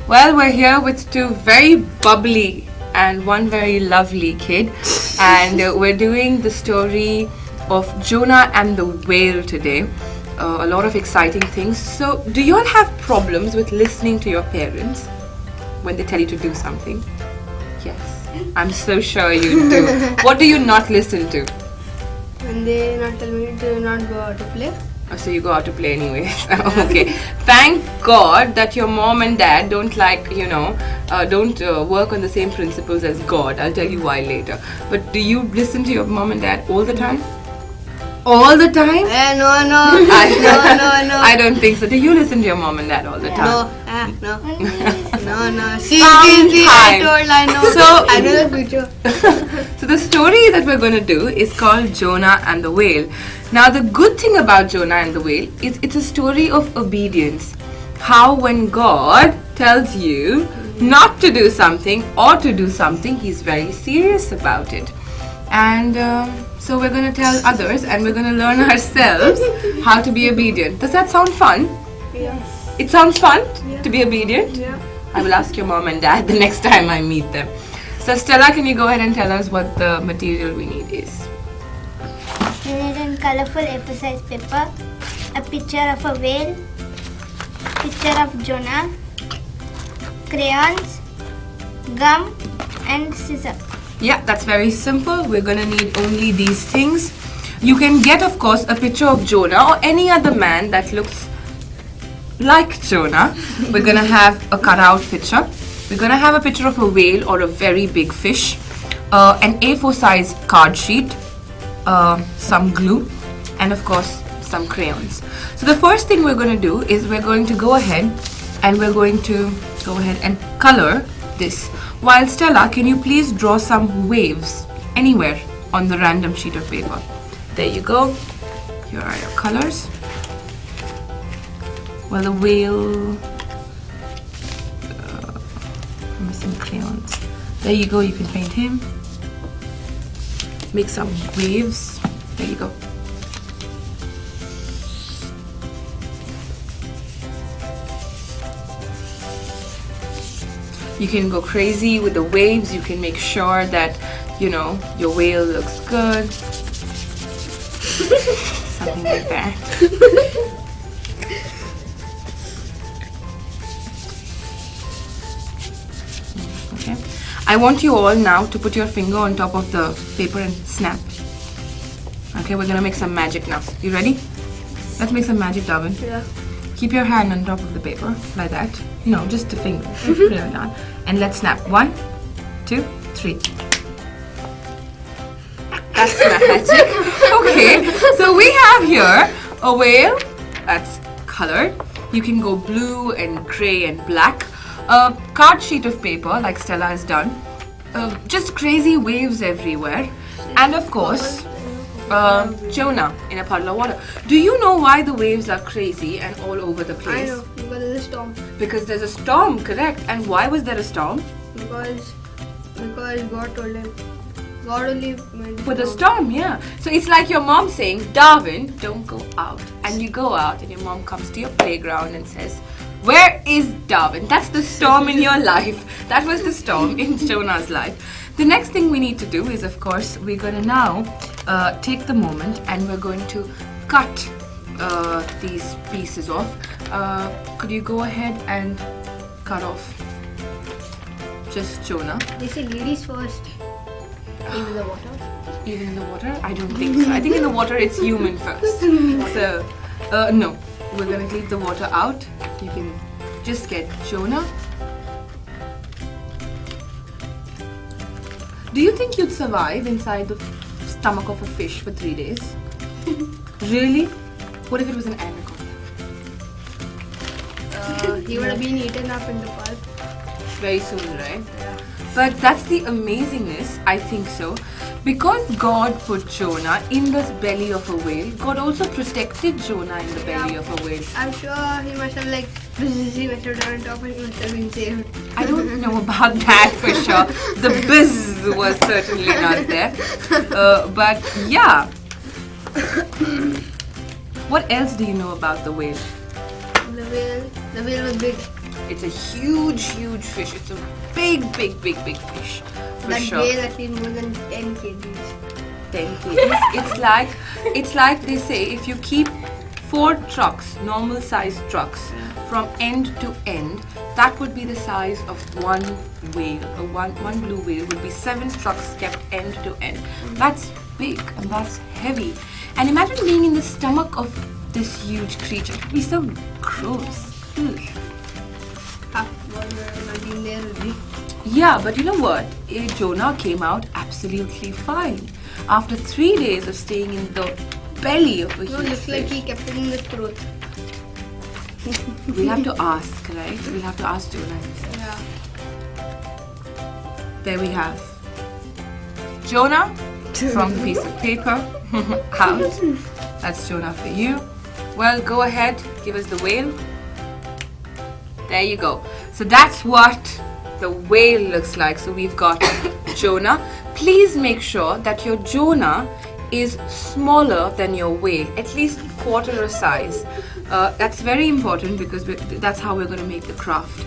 Well, we're here with two very bubbly and one very lovely kid, and we're doing the story of Jonah and the whale today. A lot of exciting things. So, do you all have problems with listening to your parents when they tell you to do something? Yes, I'm so sure you do. What do you not listen to? When they not tell me to not go out to play. Oh, so you go out to play anyways. Okay. Thank God that your mom and dad don't work on the same principles as God. I'll tell you why later. But do you listen to your mom and dad all the time? All the time? No. I don't think so. Do you listen to your mom and dad all the time? No. See, I know. So, I know the future. So the story that we're going to do is called Jonah and the Whale. Now the good thing about Jonah and the Whale is it's a story of obedience. How when God tells you not to do something or to do something, He's very serious about it. And so we're going to tell others and we're going to learn ourselves how to be obedient. Does that sound fun? Yes. It sounds fun to be obedient? Yeah. I will ask your mom and dad the next time I meet them. So Stella, can you go ahead and tell us what the material we need is? You need a colorful A4 paper, a picture of a whale, picture of Jonah, crayons, gum and scissors. Yeah, that's very simple. We're going to need only these things. You can get, of course, a picture of Jonah or any other man that looks like Jonah. We're going to have a cutout picture. We're going to have a picture of a whale or a very big fish, an A4 size card sheet, some glue, and of course some crayons. So the first thing we're going to do is we're going to go ahead and color this. While Stella, can you please draw some waves anywhere on the random sheet of paper? There you go. Here are your colors. Well, the whale, I'm missing crayons. There you go, you can paint him. Make some waves. There you go. You can go crazy with the waves. You can make sure that, your whale looks good. Something like that. Okay. I want you all now to put your finger on top of the paper and snap. Okay, we're gonna make some magic now. You ready? Let's make some magic, Darwin. Yeah. Keep your hand on top of the paper, like that. No, just a finger. Put it down. And let's snap. 1, 2, 3. That's magic. Okay, so we have here a whale that's colored. You can go blue and gray and black. A card sheet of paper, like Stella has done. Just crazy waves everywhere. And of course, Jonah in a puddle of water. Do you know why the waves are crazy and all over the place? I know, because there's a storm. Because there's a storm, correct. And why was there a storm? Because God told him. God only made For the storm, yeah. So it's like your mom saying, Darwin, don't go out. And you go out and your mom comes to your playground and says, where is Darwin? That's the storm in your life. That was the storm in Jonah's life. The next thing we need to do is, of course, we're going to now take the moment and we're going to cut these pieces off. Could you go ahead and cut off just Jonah? They say ladies first. Even the water. Even in the water? I don't think so. I think in the water it's human first. So, no. We're going to leave the water out. You can just get Jonah. Do you think you'd survive inside the stomach of a fish for 3 days? Really? What if it was an anaconda? He would have been eaten up in the pulp. Very soon, right? Yeah. But that's the amazingness, I think so. Because God put Jonah in the belly of a whale, God also protected Jonah in the belly of a whale. I'm sure he must have he must have done on top and he must have been saved. I don't know about that for sure. The bizz was certainly not there. But yeah. What else do you know about the whale? The whale was big. It's a huge fish. It's a big fish. For That sure. weighs at least more than 10 kgs. 10 kgs. It's like they say, if you keep 4 trucks, normal sized trucks, from end to end, that would be the size of one whale. One blue whale would be 7 trucks kept end to end. That's big and that's heavy. And imagine being in the stomach of this huge creature. It would be so gross. Ugh. Been there already. Yeah, but you know what? Jonah came out absolutely fine. After 3 days of staying in the belly of a No, huge looks fish. like he kept it in the throat. We'll have to ask, right? We'll have to ask Jonah. Yeah. There we have Jonah from the piece of paper out. That's Jonah for you. Well, go ahead, give us the whale. There you go. So that's what the whale looks like. So we've got Jonah. Please make sure that your Jonah is smaller than your whale, at least quarter a size. That's very important because that's how we're going to make the craft.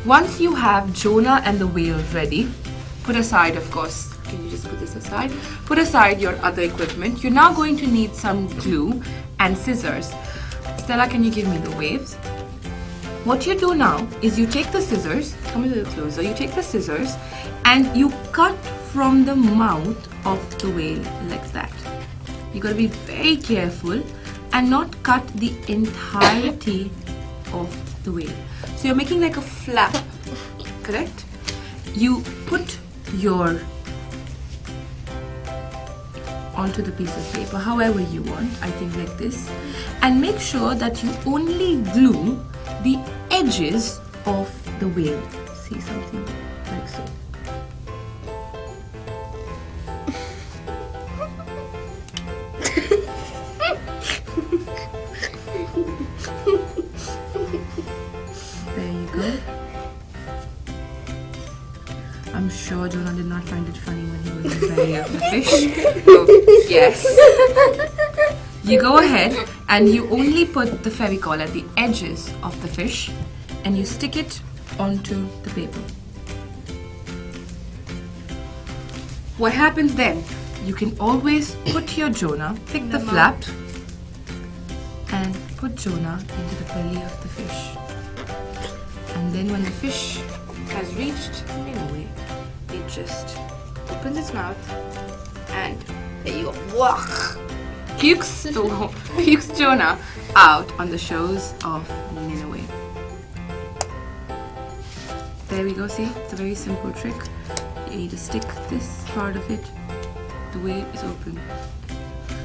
Once you have Jonah and the whale ready, put aside, of course, can you just put this aside? Put aside your other equipment. You're now going to need some glue and scissors. Stella, can you give me the waves? What you do now is you take the scissors, come a little closer, you take the scissors and you cut from the mouth of the whale like that. You got to be very careful and not cut the entirety of the whale. So you're making like a flap, correct? You put your onto the piece of paper however you want, I think like this, and make sure that you only glue the edges of the whale. See, something like so. There you go. I'm sure Jonah did not find it funny when he was in the belly of the fish. So, yes. You go ahead and you only put the Fevicol at the edges of the fish and you stick it onto the paper. What happens then? You can always put your Jonah, pick the flap and put Jonah into the belly of the fish. And then when the fish has reached the midway, it just opens its mouth and there you go. Pukes Jonah out on the shores of Nineveh. There we go, see? It's a very simple trick. You need to stick this part of it. The whale is open.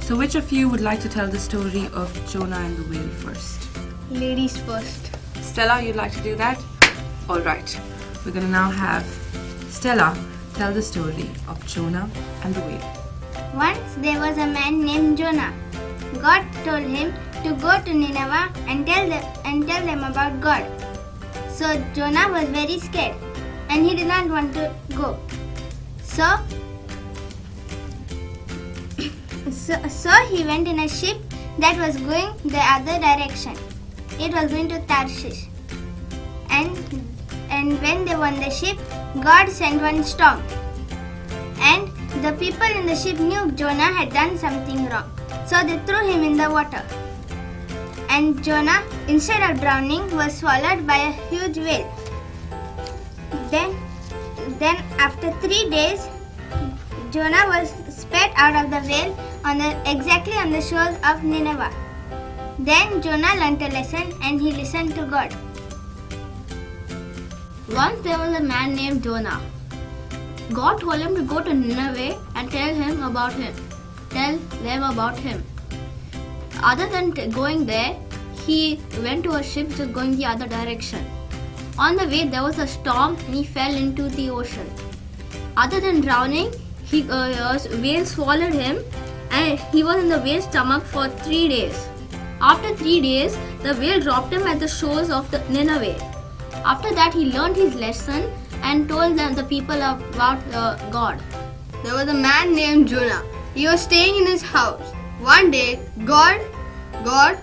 So which of you would like to tell the story of Jonah and the whale first? Ladies first. Stella, you'd like to do that? Alright. We're going to now have Stella tell the story of Jonah and the whale. Once there was a man named Jonah. God told him to go to Nineveh and tell them about God. So Jonah was very scared and he did not want to go. So he went in a ship that was going the other direction. It was going to Tarshish. And when they were on the ship, God sent one storm. And the people in the ship knew Jonah had done something wrong. So they threw him in the water. And Jonah, instead of drowning, was swallowed by a huge whale. Then after 3 days, Jonah was spat out of the whale exactly on the shores of Nineveh. Then Jonah learnt a lesson and he listened to God. Once there was a man named Jonah. God told him to go to Nineveh and tell them about him. Other than going there, he went to a ship which was going the other direction. On the way, there was a storm and he fell into the ocean. Other than drowning, whale swallowed him and he was in the whale's stomach for 3 days. After 3 days, the whale dropped him at the shores of the Nineveh. After that, he learned his lesson and told them the people about God. There was a man named Jonah. He was staying in his house. One day, God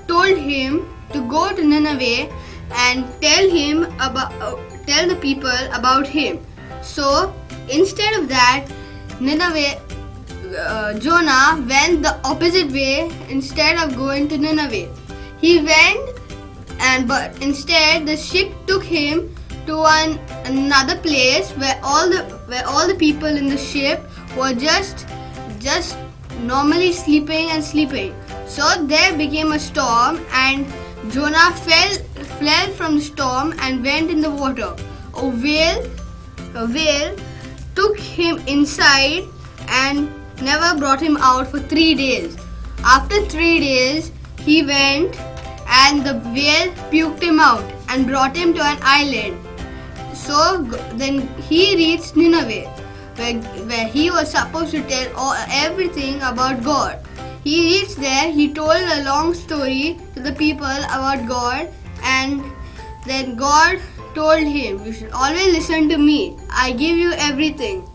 told him to go to Nineveh and tell the people about him. So instead of that, Jonah went the opposite way. Instead of going to Nineveh, he went, but instead the ship took him to another place where all the people in the ship were just normally sleeping. So there became a storm, and Jonah fled from the storm and went in the water. A whale took him inside and never brought him out for 3 days. After 3 days, he went, and the whale puked him out and brought him to an island. So then he reached Nineveh, where he was supposed to tell everything about God. He reached there, he told a long story to the people about God, and then God told him, "You should always listen to me. I give you everything."